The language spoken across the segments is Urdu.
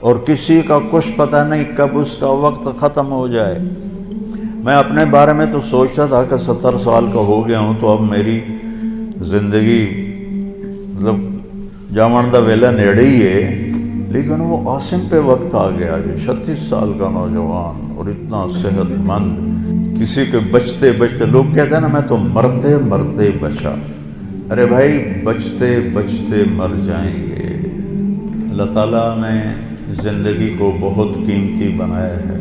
اور کسی کا کچھ پتہ نہیں کب اس کا وقت ختم ہو جائے۔ میں اپنے بارے میں تو سوچتا تھا کہ 70 سال کا ہو گیا ہوں تو اب میری زندگی مطلب جامن دا ویلا نیڑے ہی ہے، لیکن وہ عاصم پہ وقت آ گیا جو 36 سال کا نوجوان اور اتنا صحت مند، کسی کے بچتے بچتے، لوگ کہتے ہیں نا میں تو مرتے مرتے بچا، ارے بھائی بچتے بچتے مر جائیں گے۔ اللہ تعالیٰ نے زندگی کو بہت قیمتی بنایا ہے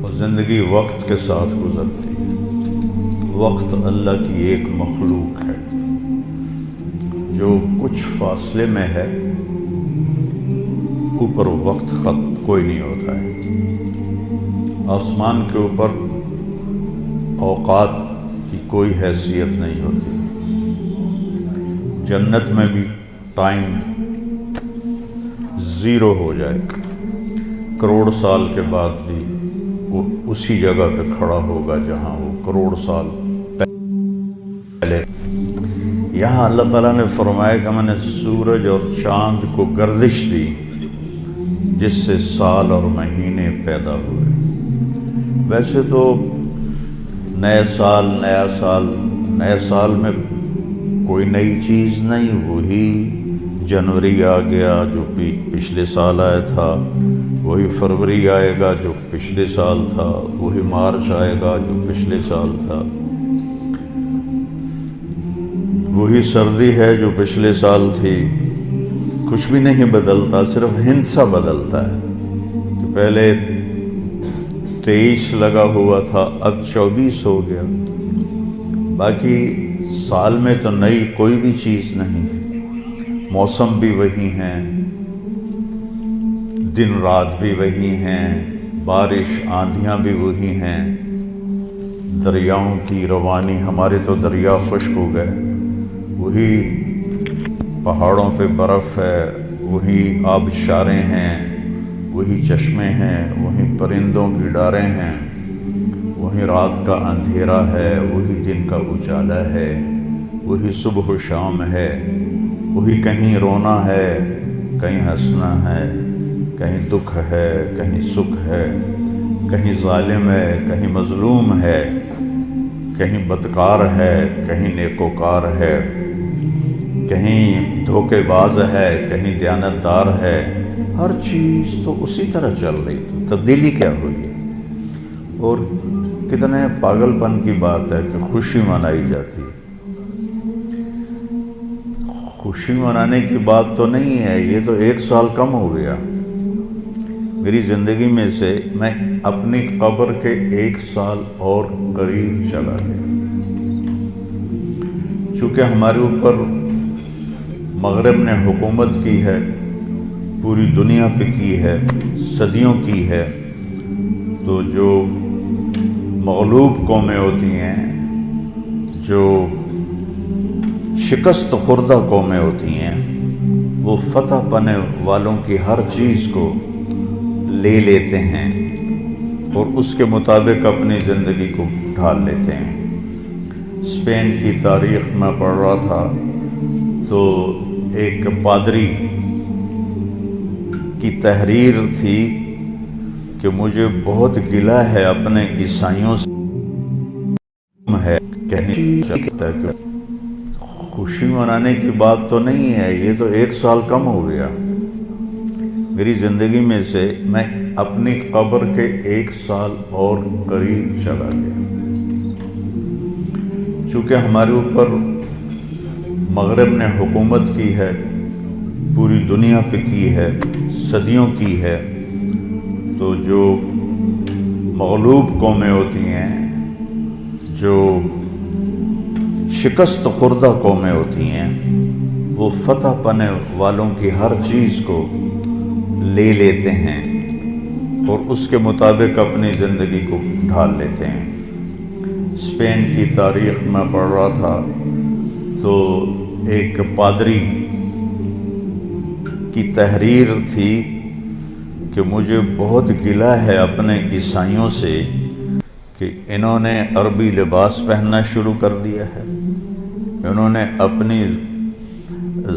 اور زندگی وقت کے ساتھ گزرتی ہے۔ وقت اللہ کی ایک مخلوق ہے جو کچھ فاصلے میں ہے، اوپر وقت کوئی نہیں ہوتا ہے۔ آسمان کے اوپر اوقات کی کوئی حیثیت نہیں ہوتی۔ جنت میں بھی ٹائم زیرو ہو جائے، کروڑ سال کے بعد بھی وہ اسی جگہ پہ کھڑا ہوگا جہاں وہ کروڑ سال پہلے۔ یہاں اللہ تعالیٰ نے فرمایا کہ میں نے سورج اور چاند کو گردش دی جس سے سال اور مہینے پیدا ہوئے۔ ویسے تو نئے سال میں کوئی نئی چیز نہیں، وہی جنوری آ گیا جو پچھلے سال آیا تھا، وہی فروری آئے گا جو پچھلے سال تھا، وہی مارچ آئے گا جو پچھلے سال تھا، وہی سردی ہے جو پچھلے سال تھی۔ کچھ بھی نہیں بدلتا، صرف ہندسہ بدلتا ہے کہ پہلے 23 لگا ہوا تھا اب 24 ہو گیا۔ باقی سال میں تو نئی کوئی بھی چیز نہیں، موسم بھی وہی ہیں، دن رات بھی وہی ہیں، بارش آندھیاں بھی وہی ہیں، دریاؤں کی روانی، ہمارے تو دریا خشک ہو گئے، وہی پہاڑوں پہ برف ہے، وہی آبشاریں ہیں، وہی چشمے ہیں، وہی پرندوں کی ڈاریں ہیں، وہی رات کا اندھیرا ہے، وہی دن کا اجالا ہے، وہی صبح و شام ہے، وہی کہیں رونا ہے، کہیں ہنسنا ہے، کہیں دکھ ہے، کہیں سکھ ہے، کہیں ظالم ہے، کہیں مظلوم ہے، کہیں بدکار ہے، کہیں نیکوکار ہے، کہیں دھوکے باز ہے، کہیں دیانتدار ہے۔ ہر چیز تو اسی طرح چل رہی، تو تبدیلی کیا ہوئی؟ اور کتنے پاگل پن کی بات ہے کہ خوشی منائی جاتی ہے۔ خوشی منانے کی بات تو نہیں ہے، یہ تو 1 سال کم ہو گیا میری زندگی میں سے، میں اپنی قبر کے 1 سال اور قریب چلا گیا۔ چونکہ ہمارے اوپر مغرب نے حکومت کی ہے، پوری دنیا پہ کی ہے، صدیوں کی ہے، تو جو مغلوب قومیں ہوتی ہیں، جو شکست خوردہ قومیں ہوتی ہیں، وہ فتح پانے والوں کی ہر چیز کو لے لیتے ہیں اور اس کے مطابق اپنی زندگی کو ڈھال لیتے ہیں۔ اسپین کی تاریخ میں پڑھ رہا تھا تو ایک پادری کی تحریر تھی کہ مجھے بہت گلہ ہے اپنے عیسائیوں سے، ہے کہ خوشی منانے کی بات تو نہیں ہے، یہ تو 1 سال کم ہو گیا میری زندگی میں سے، میں اپنی قبر کے 1 سال اور قریب چلا گیا۔ چونکہ ہمارے اوپر مغرب نے حکومت کی ہے، پوری دنیا پہ کی ہے، صدیوں کی ہے، تو جو مغلوب قومیں ہوتی ہیں، جو شکست خوردہ قومیں ہوتی ہیں، وہ فتح پانے والوں کی ہر چیز کو لے لیتے ہیں اور اس کے مطابق اپنی زندگی کو ڈھال لیتے ہیں۔ اسپین کی تاریخ میں پڑھ رہا تھا تو ایک پادری کی تحریر تھی کہ مجھے بہت گلہ ہے اپنے عیسائیوں سے کہ انہوں نے عربی لباس پہننا شروع کر دیا ہے، انہوں نے اپنی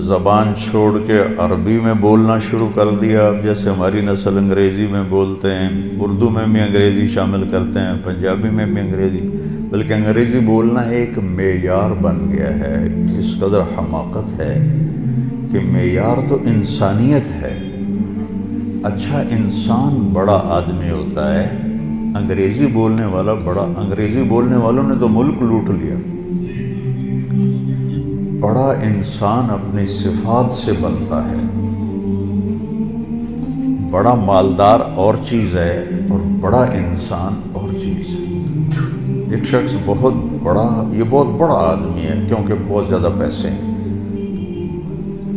زبان چھوڑ کے عربی میں بولنا شروع کر دیا. اب جیسے ہماری نسل انگریزی میں بولتے ہیں، اردو میں بھی انگریزی شامل کرتے ہیں، پنجابی میں بھی انگریزی، بلکہ انگریزی بولنا ایک معیار بن گیا ہے. اس قدر حماقت ہے کہ معیار تو انسانیت ہے. اچھا انسان بڑا آدمی ہوتا ہے، انگریزی بولنے والا بڑا. انگریزی بولنے والوں نے تو ملک لوٹ لیا. بڑا انسان اپنی صفات سے بنتا ہے. بڑا مالدار اور چیز ہے اور بڑا انسان اور چیز ہے. ایک شخص بہت بڑا، یہ بہت بڑا آدمی ہے کیونکہ بہت زیادہ پیسے ہیں،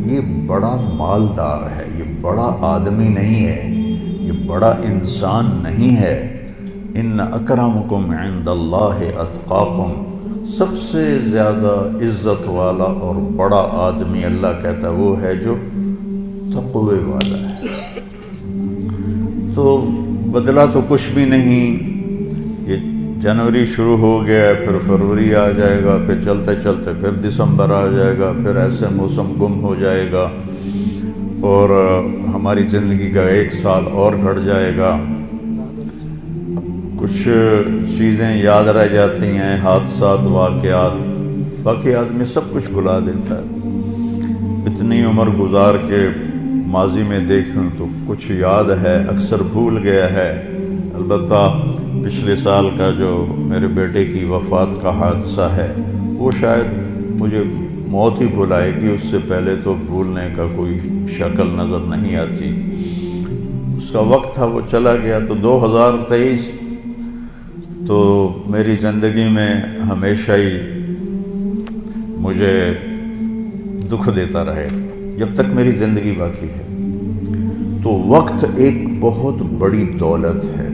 یہ بڑا مالدار ہے، یہ بڑا آدمی نہیں ہے، یہ بڑا انسان نہیں ہے. ان اکرمکم عند اللہ اتقاکم، سب سے زیادہ عزت والا اور بڑا آدمی اللہ کہتا ہے وہ ہے جو تقوی والا ہے. تو بدلا تو کچھ بھی نہیں. یہ جنوری شروع ہو گیا ہے، پھر فروری آ جائے گا، پھر چلتے چلتے پھر دسمبر آ جائے گا، پھر ایسے موسم گم ہو جائے گا اور ہماری زندگی کا ایک سال اور گھٹ جائے گا. کچھ چیزیں یاد رہ جاتی ہیں، حادثات، واقعات، باقی آدمی سب کچھ بھلا دیتا ہے. اتنی عمر گزار کے ماضی میں دیکھوں تو کچھ یاد ہے، اکثر بھول گیا ہے. البتہ پچھلے سال کا جو میرے بیٹے کی وفات کا حادثہ ہے وہ شاید مجھے موت ہی بھلائے گی، اس سے پہلے تو بھولنے کا کوئی شکل نظر نہیں آتی. اس کا وقت تھا، وہ چلا گیا. تو 2023 تو میری زندگی میں ہمیشہ ہی مجھے دکھ دیتا رہے جب تک میری زندگی باقی ہے. تو وقت ایک بہت بڑی دولت ہے.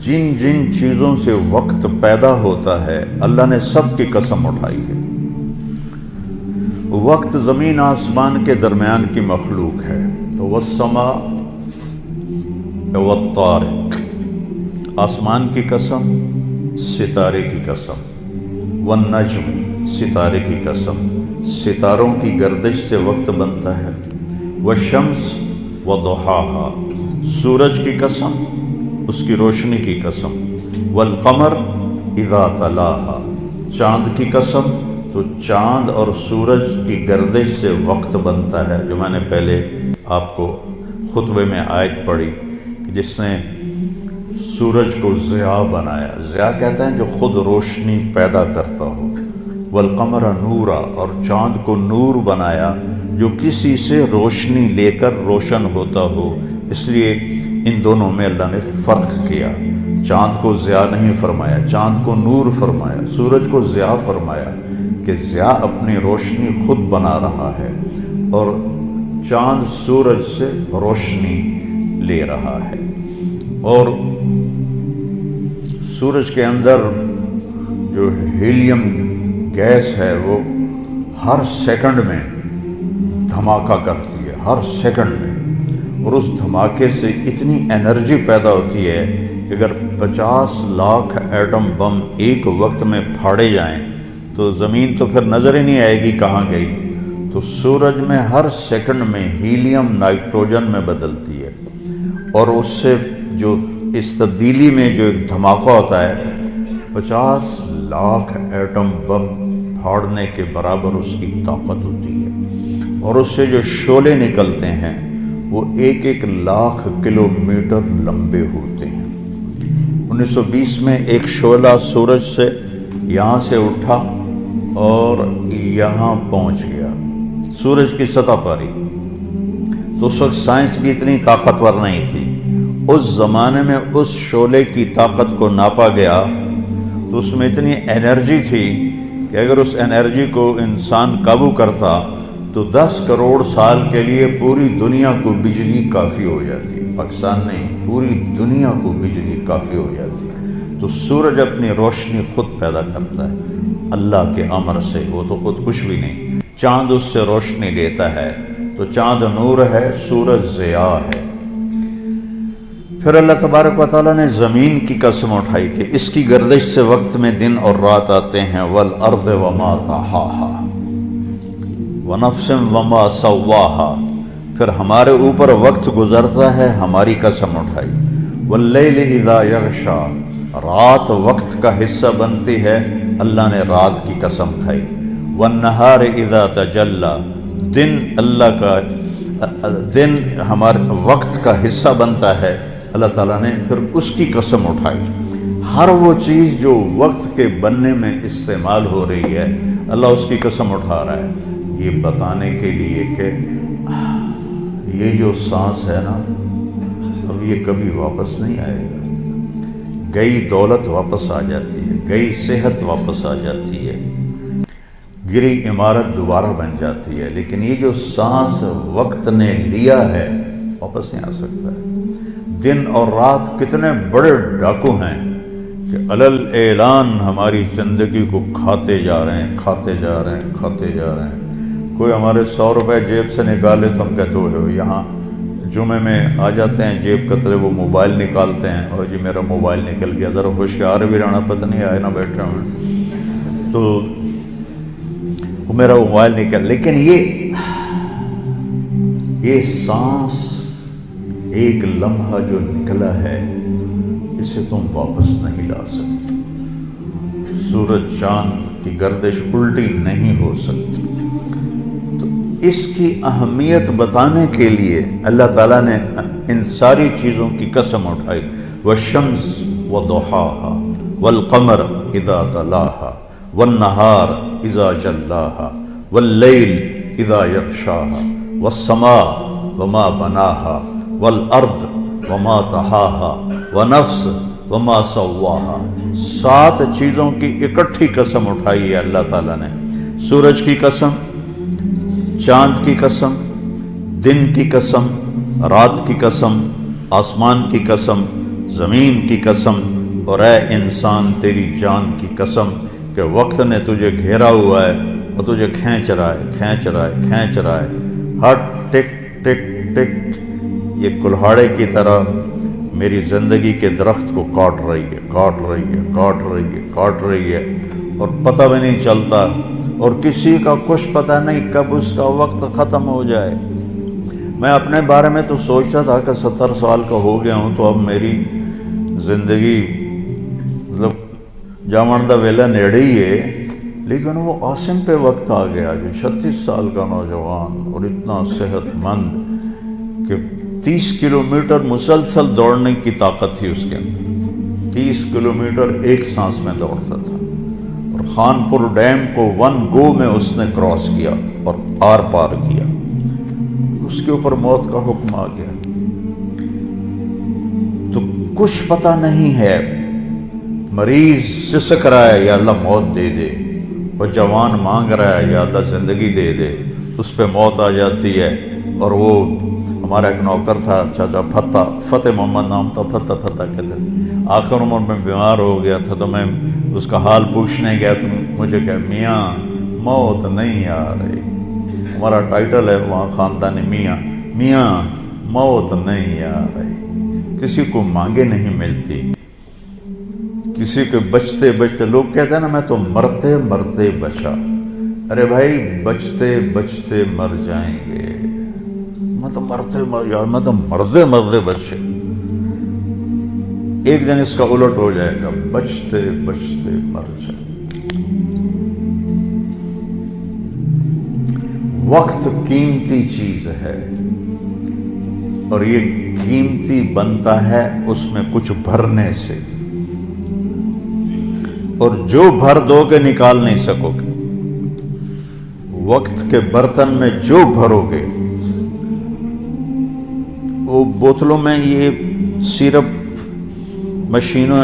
جن جن چیزوں سے وقت پیدا ہوتا ہے اللہ نے سب کی قسم اٹھائی ہے. وقت زمین آسمان کے درمیان کی مخلوق ہے. تو والسماء والطارق، آسمان کی قسم، ستارے کی قسم، والنجم، ستارے کی قسم، ستاروں کی گردش سے وقت بنتا ہے. والشمس وضحاها، سورج کی قسم، اس کی روشنی کی قسم. والقمر اذا تلاها، چاند کی قسم. تو چاند اور سورج کی گردش سے وقت بنتا ہے، جو میں نے پہلے آپ کو خطبے میں آیت پڑھی کہ جس نے سورج کو ضیاء بنایا. ضیاء کہتے ہیں جو خود روشنی پیدا کرتا ہو. والقمر نورا، اور چاند کو نور بنایا جو کسی سے روشنی لے کر روشن ہوتا ہو. اس لیے ان دونوں میں اللہ نے فرق کیا. چاند کو ضیاء نہیں فرمایا، چاند کو نور فرمایا. سورج کو ضیاء فرمایا کہ ضیاء اپنی روشنی خود بنا رہا ہے اور چاند سورج سے روشنی لے رہا ہے. اور سورج کے اندر جو ہیلیم گیس ہے وہ ہر سیکنڈ میں دھماکہ کرتی ہے، ہر سیکنڈ میں. اور اس دھماکے سے اتنی انرجی پیدا ہوتی ہے کہ اگر 50 لاکھ ایٹم بم ایک وقت میں پھاڑے جائیں تو زمین تو پھر نظر ہی نہیں آئے گی کہاں گئی. تو سورج میں ہر سیکنڈ میں ہیلیم نائٹروجن میں بدلتی ہے اور اس سے جو اس تبدیلی میں جو ایک دھماکہ ہوتا ہے 50 لاکھ ایٹم بم پھاڑنے کے برابر اس کی طاقت ہوتی ہے. اور اس سے جو شعلے نکلتے ہیں وہ 1-1 لاکھ کلومیٹر لمبے ہوتے ہیں. 1920 میں ایک شعلہ سورج سے یہاں سے اٹھا اور یہاں پہنچ گیا سورج کی سطح پر ہی. تو اس وقت سائنس بھی اتنی طاقتور نہیں تھی. اس زمانے میں اس شعلے کی طاقت کو ناپا گیا تو اس میں اتنی انرجی تھی کہ اگر اس انرجی کو انسان قابو کرتا تو 10 کروڑ سال کے لیے پوری دنیا کو بجلی کافی ہو جاتی. پاکستان نہیں، پوری دنیا کو بجلی کافی ہو جاتی. تو سورج اپنی روشنی خود پیدا کرتا ہے اللہ کے امر سے، وہ تو خود کچھ بھی نہیں. چاند اس سے روشنی لیتا ہے تو چاند نور ہے، سورج ضیاء ہے. پھر اللہ تبارک و تعالیٰ نے زمین کی قسم اٹھائی کہ اس کی گردش سے وقت میں دن اور رات آتے ہیں. والارض وما طحاها، وَنَفْسٍ وَمَا سَوَّاهَا، پھر ہمارے اوپر وقت گزرتا ہے، ہماری قسم اٹھائی۔ وَاللَّيْلِ إِذَا يَغْشَى، رات وقت کا حصہ بنتی ہے، اللہ نے رات کی قسم کھائی۔ وَالنَّهَارِ إِذَا تَجَلَّى، دن اللہ کا دن ہمارے وقت کا حصہ بنتا ہے، اللہ تعالیٰ نے پھر اس کی قسم اٹھائی۔ ہر وہ چیز جو وقت کے بننے میں استعمال ہو رہی ہے، اللہ اس کی قسم اٹھا رہا ہے، یہ بتانے کے لیے کہ یہ جو سانس ہے نا، اب یہ کبھی واپس نہیں آئے گا۔ گئی دولت واپس آ جاتی ہے، گئی صحت واپس آ جاتی ہے، گری عمارت دوبارہ بن جاتی ہے، لیکن یہ جو سانس وقت نے لیا ہے واپس نہیں آ سکتا ہے۔ دن اور رات کتنے بڑے ڈاکو ہیں کہ علل اعلان ہماری زندگی کو کھاتے جا رہے ہیں، کھاتے جا رہے ہیں، کھاتے جا رہے ہیں۔ کوئی ہمارے 100 روپے جیب سے نکالے تو ہم کہتے ہو یہاں جمعے میں آ جاتے ہیں، جیب کترے وہ موبائل نکالتے ہیں، اور جی میرا موبائل نکل گیا، ذرا ہوشیار بھی رہنا، پتہ نہیں آئے نہ بیٹھے ہوں تو وہ میرا موبائل نکل۔ لیکن یہ سانس ایک لمحہ جو نکلا ہے، اسے تم واپس نہیں لا سکتے۔ سورج چاند کی گردش الٹی نہیں ہو سکتی۔ تو اس کی اہمیت بتانے کے لیے اللہ تعالیٰ نے ان ساری چیزوں کی قسم اٹھائی۔ والشمس وضحاها والقمر اذا تلاها والنهار اذا جلاها واللیل اذا یغشاها والسماء وما بناها والارض وما طحاها ونفس وما سواها۔ 7 چیزوں کی اکٹھی قسم اٹھائی ہے اللہ تعالیٰ نے۔ سورج کی قسم، چاند کی قسم، دن کی قسم، رات کی قسم، آسمان کی قسم، زمین کی قسم، اور اے انسان تیری جان کی قسم کہ وقت نے تجھے گھیرا ہوا ہے اور تجھے کھینچ رہا ہے، کھینچ رہا ہے، کھینچ رہا ہے۔ ہر ٹک ٹک ٹک یہ کلہاڑے کی طرح میری زندگی کے درخت کو کاٹ رہی ہے، کاٹ رہی ہے، کاٹ رہی ہے، کاٹ رہی ہے، اور پتہ بھی نہیں چلتا، اور کسی کا کچھ پتہ نہیں کب اس کا وقت ختم ہو جائے۔ میں اپنے بارے میں تو سوچتا تھا کہ 70 سال کا ہو گیا ہوں تو اب میری زندگی مطلب جامن دا ویلا نیڑے ہی ہے، لیکن وہ عاصم پہ وقت آ گیا جو 36 سال کا نوجوان اور اتنا صحت مند کہ 30 کلومیٹر مسلسل دوڑنے کی طاقت تھی اس کے اندر، 30 کلومیٹر ایک سانس میں دوڑتا تھا، اور خانپور ڈیم کو 1 گو میں اس نے کراس کیا اور آر پار کیا۔ اس کے اوپر موت کا حکم آ گیا۔ تو کچھ پتہ نہیں ہے، مریض سسک رہا ہے یا اللہ موت دے دے، اور جوان مانگ رہا ہے یا اللہ زندگی دے دے، اس پہ موت آ جاتی ہے۔ اور وہ ہمارا ایک نوکر تھا چاچا فتح محمد نام تھا، فتح کہتے تھے، آخر عمر میں بیمار ہو گیا تھا، تو میں اس کا حال پوچھنے گیا تو مجھے کہا میاں موت نہیں آ رہی، ہمارا ٹائٹل ہے وہاں خاندانی میاں موت نہیں آ رہی، کسی کو مانگے نہیں ملتی، کسی کے بچتے بچتے، لوگ کہتے ہیں نا میں تو مرتے مرتے بچا، ارے بھائی بچتے بچتے مر جائیں گے، میں تو مرتے مرتے بچے، ایک دن اس کا الٹ ہو جائے گا، بچتے بچتے مر جائیں۔ وقت قیمتی چیز ہے، اور یہ قیمتی بنتا ہے اس میں کچھ بھرنے سے، اور جو بھر دو گے نکال نہیں سکو گے۔ وقت کے برتن میں جو بھرو گے، وہ بوتلوں میں یہ سیرپ مشینوں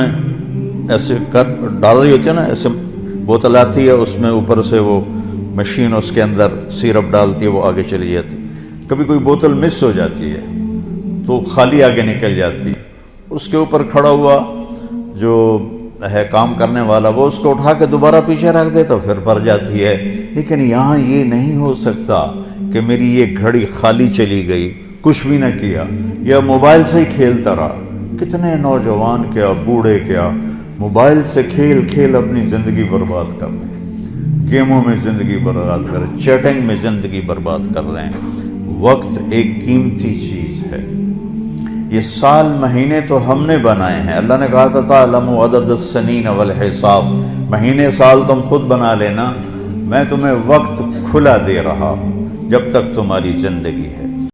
ایسے ڈال رہی ہوتی ہے نا، ایسے بوتل آتی ہے، اس میں اوپر سے وہ مشین اس کے اندر سیرپ ڈالتی ہے، وہ آگے چلی جاتی، کبھی کوئی بوتل مس ہو جاتی ہے تو خالی آگے نکل جاتی، اس کے اوپر کھڑا ہوا جو ہے کام کرنے والا، وہ اس کو اٹھا کے دوبارہ پیچھے رکھ دے تو پھر بھر جاتی ہے۔ لیکن یہاں یہ نہیں ہو سکتا کہ میری یہ گھڑی خالی چلی گئی، کچھ بھی نہ کیا، یا موبائل سے ہی کھیلتا رہا۔ کتنے نوجوان کیا بوڑھے کیا موبائل سے کھیل کھیل اپنی زندگی برباد کر لیں، گیموں میں زندگی برباد کر رہے ہیں، چیٹنگ میں زندگی برباد کر رہے ہیں۔ وقت ایک قیمتی چیز ہے۔ یہ سال مہینے تو ہم نے بنائے ہیں، اللہ نے کہا تھا تعلموا عدد السنین والحساب، مہینے سال تم خود بنا لینا، میں تمہیں وقت کھلا دے رہا ہوں جب تک تمہاری زندگی ہے۔